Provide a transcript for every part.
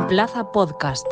Plaza Podcast.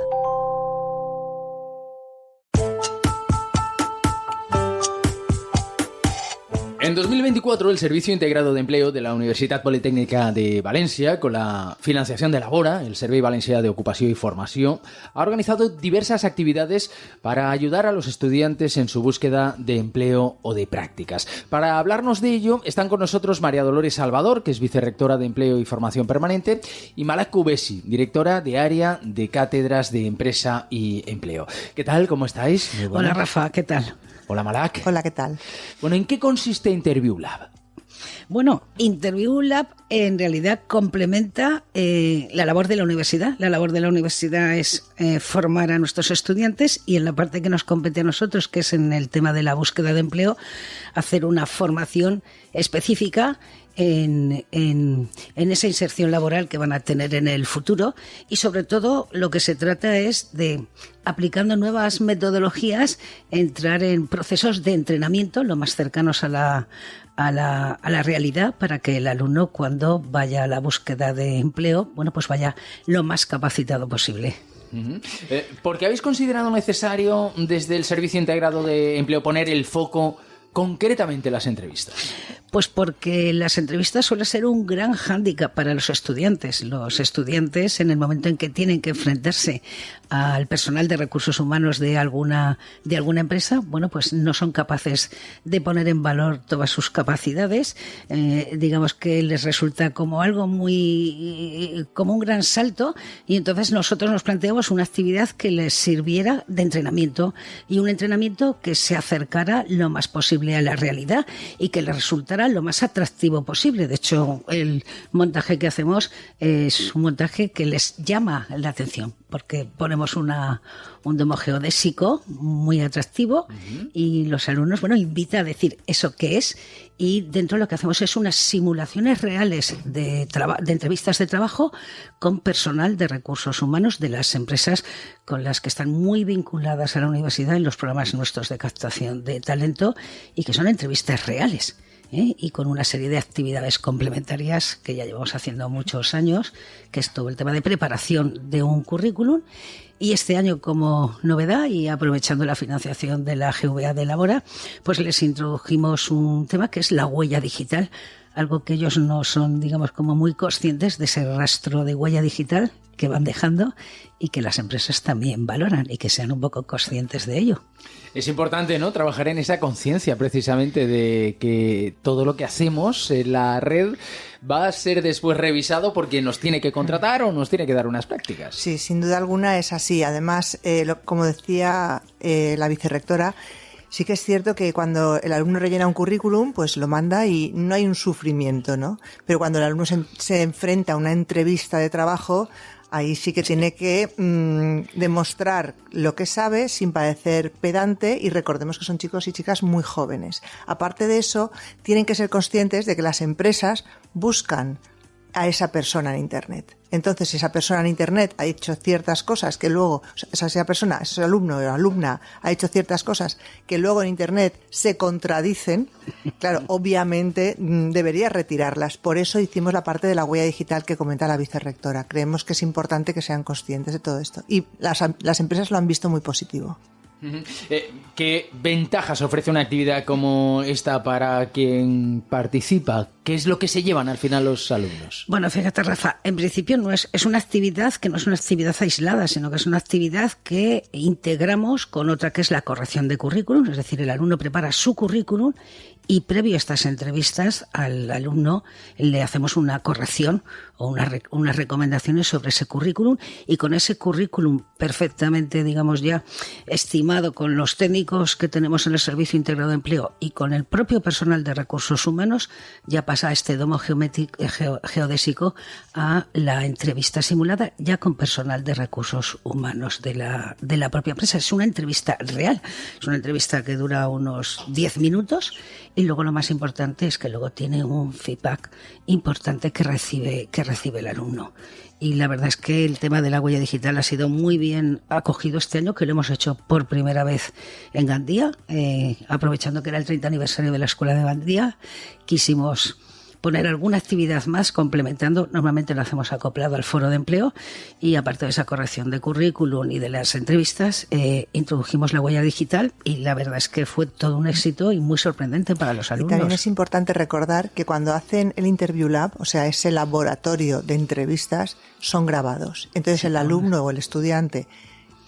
En 2024, el Servicio Integrado de Empleo de la Universitat Politécnica de València, con la financiación de Labora, el Servei Valencià d'Ocupació y Formació, ha organizado diversas actividades para ayudar a los estudiantes en su búsqueda de empleo o de prácticas. Para hablarnos de ello, están con nosotros María Dolores Salvador, que es vicerrectora de Empleo y Formación Permanente, y Malak Kubesi, directora de Área de Cátedras de Empresa y Empleo. ¿Qué tal? ¿Cómo estáis? Hola, Rafa, ¿qué tal? Hola, Malak. Hola, ¿qué tal? Bueno, ¿en qué consiste Interview Lab? Bueno, Interview Lab en realidad complementa la labor de la universidad. La labor de la universidad es formar a nuestros estudiantes y en la parte que nos compete a nosotros, que es en el tema de la búsqueda de empleo, hacer una formación específica en esa inserción laboral que van a tener en el futuro, y sobre todo lo que se trata es de, aplicando nuevas metodologías, entrar en procesos de entrenamiento lo más cercanos a la realidad, para que el alumno, cuando vaya a la búsqueda de empleo, bueno, pues vaya lo más capacitado posible. ¿Por qué habéis considerado necesario desde el Servicio Integrado de Empleo poner el foco concretamente en las entrevistas? Pues porque las entrevistas suelen ser un gran hándicap para los estudiantes. Los estudiantes, en el momento en que tienen que enfrentarse al personal de recursos humanos de alguna empresa, bueno, pues no son capaces de poner en valor todas sus capacidades. Digamos que les resulta como algo como un gran salto, y entonces nosotros nos planteamos una actividad que les sirviera de entrenamiento, y un entrenamiento que se acercara lo más posible a la realidad y que les resultara lo más atractivo posible. De hecho, el montaje que hacemos es un montaje que les llama la atención, porque ponemos un demo geodésico muy atractivo, y los alumnos, bueno, invita a decir eso qué es, y dentro lo que hacemos es unas simulaciones reales de entrevistas de trabajo con personal de recursos humanos de las empresas con las que están muy vinculadas a la universidad en los programas nuestros de captación de talento, y que son entrevistas reales. Y con una serie de actividades complementarias que ya llevamos haciendo muchos años, que es todo el tema de preparación de un currículum. Y este año, como novedad, y aprovechando la financiación de la GVA de Labora, pues les introdujimos un tema que es la huella digital, algo que ellos no son, digamos, como muy conscientes de ese rastro de huella digital que van dejando, y que las empresas también valoran, y que sean un poco conscientes de ello. Es importante, ¿no?, trabajar en esa conciencia, precisamente, de que todo lo que hacemos en la red va a ser después revisado por quien nos tiene que contratar o nos tiene que dar unas prácticas. Sí, sin duda alguna es así. Además, como decía la vicerrectora, sí que es cierto que cuando el alumno rellena un currículum, pues lo manda y no hay un sufrimiento, ¿no? Pero cuando el alumno se enfrenta a una entrevista de trabajo, ahí sí que tiene que demostrar lo que sabe sin parecer pedante, y recordemos que son chicos y chicas muy jóvenes. Aparte de eso, tienen que ser conscientes de que las empresas buscan a esa persona en Internet. Entonces, si esa persona en Internet ha hecho ciertas cosas que luego, esa persona, ese alumno o alumna ha hecho ciertas cosas que luego en Internet se contradicen, claro, obviamente debería retirarlas. Por eso hicimos la parte de la huella digital que comenta la vicerrectora. Creemos que es importante que sean conscientes de todo esto. Y las empresas lo han visto muy positivo. ¿Qué ventajas ofrece una actividad como esta para quien participa? ¿Qué es lo que se llevan al final los alumnos? Bueno, fíjate, Rafa, en principio es una actividad que no es una actividad aislada, sino que es una actividad que integramos con otra, que es la corrección de currículum. Es decir, el alumno prepara su currículum y previo a estas entrevistas al alumno le hacemos una corrección o unas recomendaciones sobre ese currículum, y con ese currículum perfectamente, digamos, ya estimado con los técnicos que tenemos en el Servicio Integrado de Empleo y con el propio personal de recursos humanos, ya pasa a este domo geodésico a la entrevista simulada ya con personal de recursos humanos de la propia empresa. Es una entrevista real, es una entrevista que dura unos 10 minutos, y luego lo más importante es que luego tiene un feedback importante que recibe el alumno. Y la verdad es que el tema de la huella digital ha sido muy bien acogido este año, que lo hemos hecho por primera vez en Gandía, aprovechando que era el 30 aniversario de la Escuela de Gandía. Quisimos poner alguna actividad más complementando. Normalmente lo hacemos acoplado al foro de empleo y aparte de esa corrección de currículum y de las entrevistas, introdujimos la huella digital y la verdad es que fue todo un éxito y muy sorprendente para los alumnos. Y también es importante recordar que cuando hacen el Interview Lab, o sea, ese laboratorio de entrevistas, son grabados. Entonces el alumno o el estudiante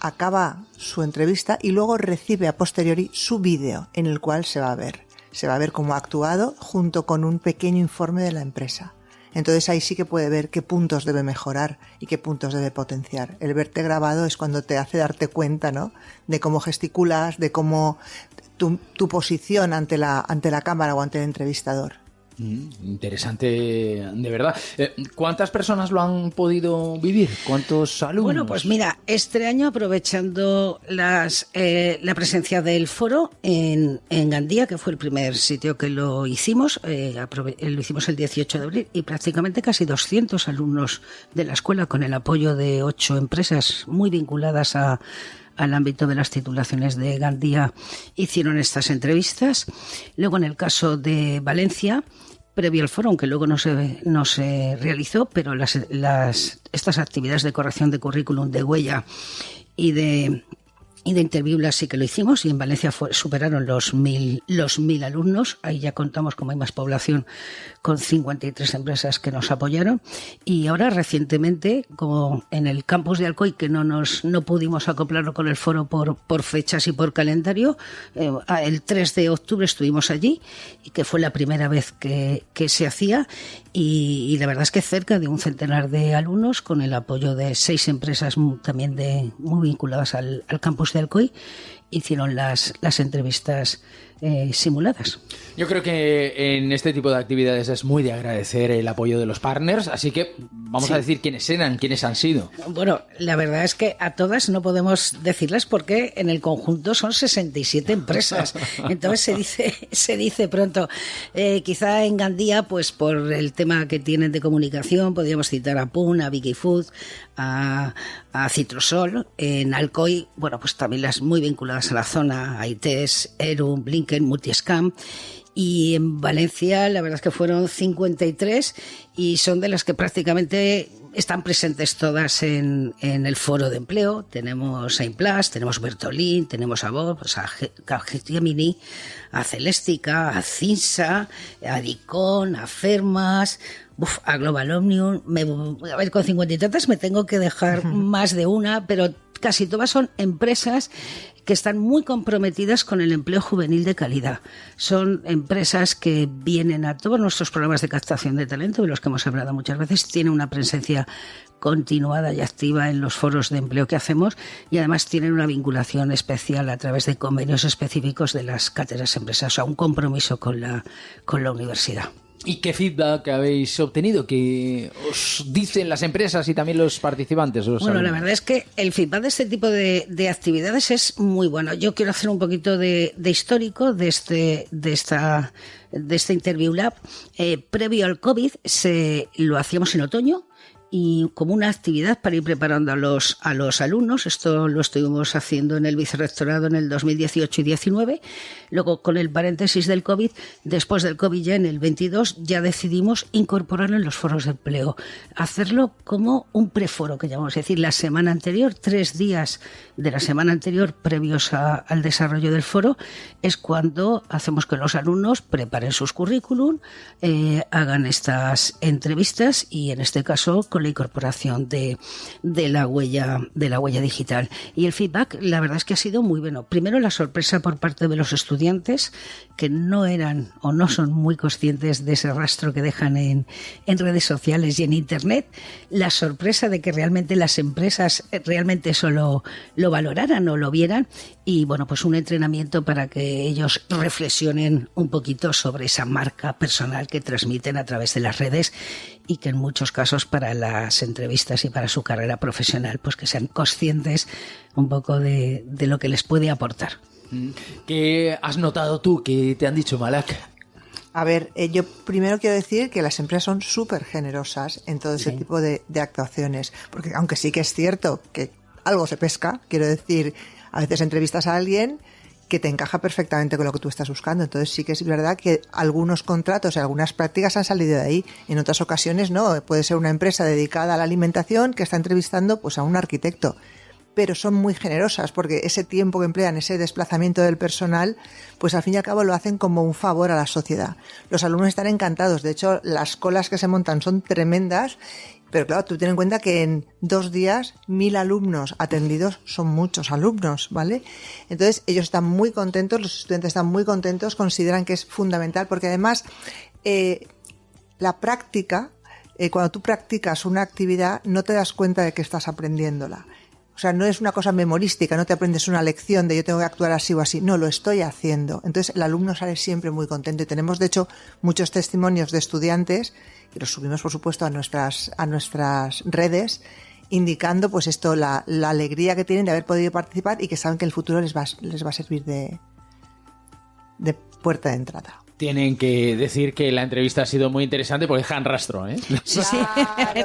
acaba su entrevista y luego recibe a posteriori su vídeo en el cual se va a ver. Se va a ver cómo ha actuado junto con un pequeño informe de la empresa. Entonces ahí sí que puede ver qué puntos debe mejorar y qué puntos debe potenciar. El verte grabado es cuando te hace darte cuenta, ¿no?, de cómo gesticulas, de cómo tu posición ante la cámara o ante el entrevistador. Interesante, de verdad. ¿Cuántas personas lo han podido vivir? ¿Cuántos alumnos? Bueno, pues mira, este año aprovechando la presencia del foro en Gandía, que fue el primer sitio que lo hicimos, lo hicimos el 18 de abril y prácticamente casi 200 alumnos de la escuela con el apoyo de 8 empresas muy vinculadas al ámbito de las titulaciones de Gandía hicieron estas entrevistas. Luego, en el caso de Valencia, previo al foro, aunque luego no se realizó, pero estas actividades de corrección de currículum, de huella y de Interview Lab sí que lo hicimos, y en Valencia superaron los 1.000 alumnos. Ahí ya contamos, como hay más población, con 53 empresas que nos apoyaron. Y ahora recientemente, como en el campus de Alcoy, que no pudimos acoplarlo con el foro por fechas y por calendario, el 3 de octubre estuvimos allí, y que fue la primera vez que se hacía, y la verdad es que cerca de un centenar de alumnos, con el apoyo de 6 empresas también muy vinculadas al campus de Alcoy, hicieron las entrevistas simuladas. Yo creo que en este tipo de actividades es muy de agradecer el apoyo de los partners, así que vamos a decir quiénes eran, quiénes han sido. Bueno, la verdad es que a todas no podemos decirlas porque en el conjunto son 67 empresas. Entonces se dice pronto. Quizá en Gandía, pues por el tema que tienen de comunicación, podríamos citar a Pun, a Vicky Food, a Citrosol. En Alcoy, bueno, pues también las muy vinculadas a la zona, ITES, Erum, Blinken, Multiscam. Y en Valencia la verdad es que fueron 53 y son de las que prácticamente están presentes todas en el foro de empleo. Tenemos a Implas, tenemos Bertolín, tenemos a Bob, pues a Gemini, a Celestica, a Cinsa, a Dicon, a Fermas, a Global Omnium. A ver, con 50 y tantas me tengo que dejar más de una, pero casi todas son empresas que están muy comprometidas con el empleo juvenil de calidad. Son empresas que vienen a todos nuestros programas de captación de talento, de los que hemos hablado muchas veces, tienen una presencia continuada y activa en los foros de empleo que hacemos, y además tienen una vinculación especial a través de convenios específicos de las cátedras empresas, o sea, un compromiso con la universidad. ¿Y qué feedback habéis obtenido? ¿Qué os dicen las empresas y también los participantes? Bueno, la verdad es que el feedback de este tipo de actividades es muy bueno. Yo quiero hacer un poquito de histórico de esta Interview Lab. Previo al COVID lo hacíamos en otoño, y como una actividad para ir preparando a los alumnos. Esto lo estuvimos haciendo en el vicerrectorado en el 2018 y 19. Luego, con el paréntesis del COVID, después del COVID ya en el 22, ya decidimos incorporarlo en los foros de empleo. Hacerlo como un preforo, que llamamos, es decir, la semana anterior, 3 días de la semana anterior previos al desarrollo del foro, es cuando hacemos que los alumnos preparen sus currículum, hagan estas entrevistas, y en este caso con la incorporación de la huella digital. Y el feedback, la verdad es que ha sido muy bueno. Primero, la sorpresa por parte de los estudiantes, que no eran o no son muy conscientes de ese rastro que dejan en redes sociales y en internet. La sorpresa de que realmente las empresas realmente eso lo valoraran o lo vieran, y bueno, pues un entrenamiento para que ellos reflexionen un poquito sobre esa marca personal que transmiten a través de las redes, y que en muchos casos para las entrevistas y para su carrera profesional, pues que sean conscientes un poco de lo que les puede aportar. ¿Qué has notado tú? ¿Qué te han dicho, Malak? A ver, yo primero quiero decir que las empresas son súper generosas en todo ese tipo de actuaciones, porque aunque sí que es cierto que algo se pesca, quiero decir, a veces entrevistas a alguien que te encaja perfectamente con lo que tú estás buscando. Entonces sí que es verdad que algunos contratos y algunas prácticas han salido de ahí. En otras ocasiones no. Puede ser una empresa dedicada a la alimentación que está entrevistando pues a un arquitecto. Pero son muy generosas porque ese tiempo que emplean, ese desplazamiento del personal, pues al fin y al cabo lo hacen como un favor a la sociedad. Los alumnos están encantados. De hecho, las colas que se montan son tremendas. Pero claro, tú ten en cuenta que en 2 días 1000 alumnos atendidos son muchos alumnos, ¿vale? Entonces ellos están muy contentos, los estudiantes están muy contentos, consideran que es fundamental porque además la práctica, cuando tú practicas una actividad no te das cuenta de que estás aprendiéndola. O sea, no es una cosa memorística, no te aprendes una lección de yo tengo que actuar así o así. No, lo estoy haciendo. Entonces el alumno sale siempre muy contento y tenemos de hecho muchos testimonios de estudiantes y los subimos por supuesto a nuestras redes indicando pues esto, la alegría que tienen de haber podido participar y que saben que el futuro les va a servir de puerta de entrada. Tienen que decir que la entrevista ha sido muy interesante porque dejan rastro, ¿eh? Sí,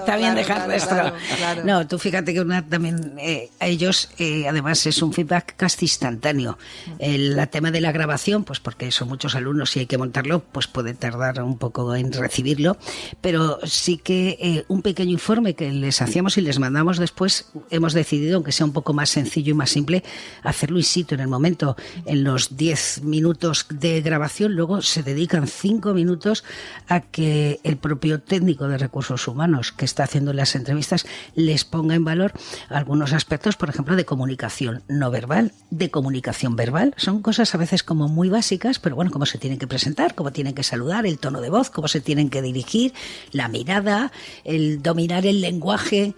también dejan rastro. Claro. No, tú fíjate que también a ellos, además, es un feedback casi instantáneo. El tema de la grabación, pues porque son muchos alumnos y hay que montarlo, pues puede tardar un poco en recibirlo, pero sí que un pequeño informe que les hacíamos y les mandamos después, hemos decidido, aunque sea un poco más sencillo y más simple, hacerlo in situ en el momento. En los 10 minutos de grabación, luego se dedican 5 minutos a que el propio técnico de recursos humanos que está haciendo las entrevistas les ponga en valor algunos aspectos, por ejemplo, de comunicación no verbal, de comunicación verbal. Son cosas a veces como muy básicas, pero bueno, cómo se tienen que presentar, cómo tienen que saludar, el tono de voz, cómo se tienen que dirigir, la mirada, el dominar el lenguaje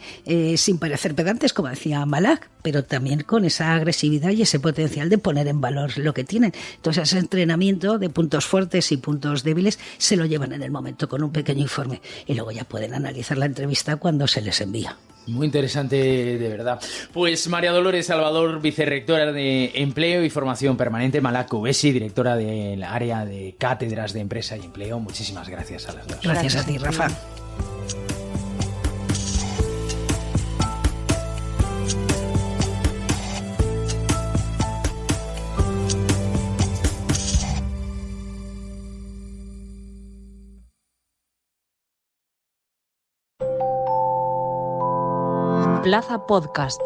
sin parecer pedantes, como decía Malak, pero también con esa agresividad y ese potencial de poner en valor lo que tienen. Entonces, ese entrenamiento de puntos fuertes y puntos débiles se lo llevan en el momento con un pequeño informe y luego ya pueden analizar la entrevista cuando se les envía. Muy interesante, de verdad. Pues María Dolores Salvador, vicerrectora de Empleo y Formación Permanente, Malak Kubesi, directora del área de Cátedras de Empresa y Empleo. Muchísimas gracias a las dos. Gracias a ti, Rafa. Plaza Podcast.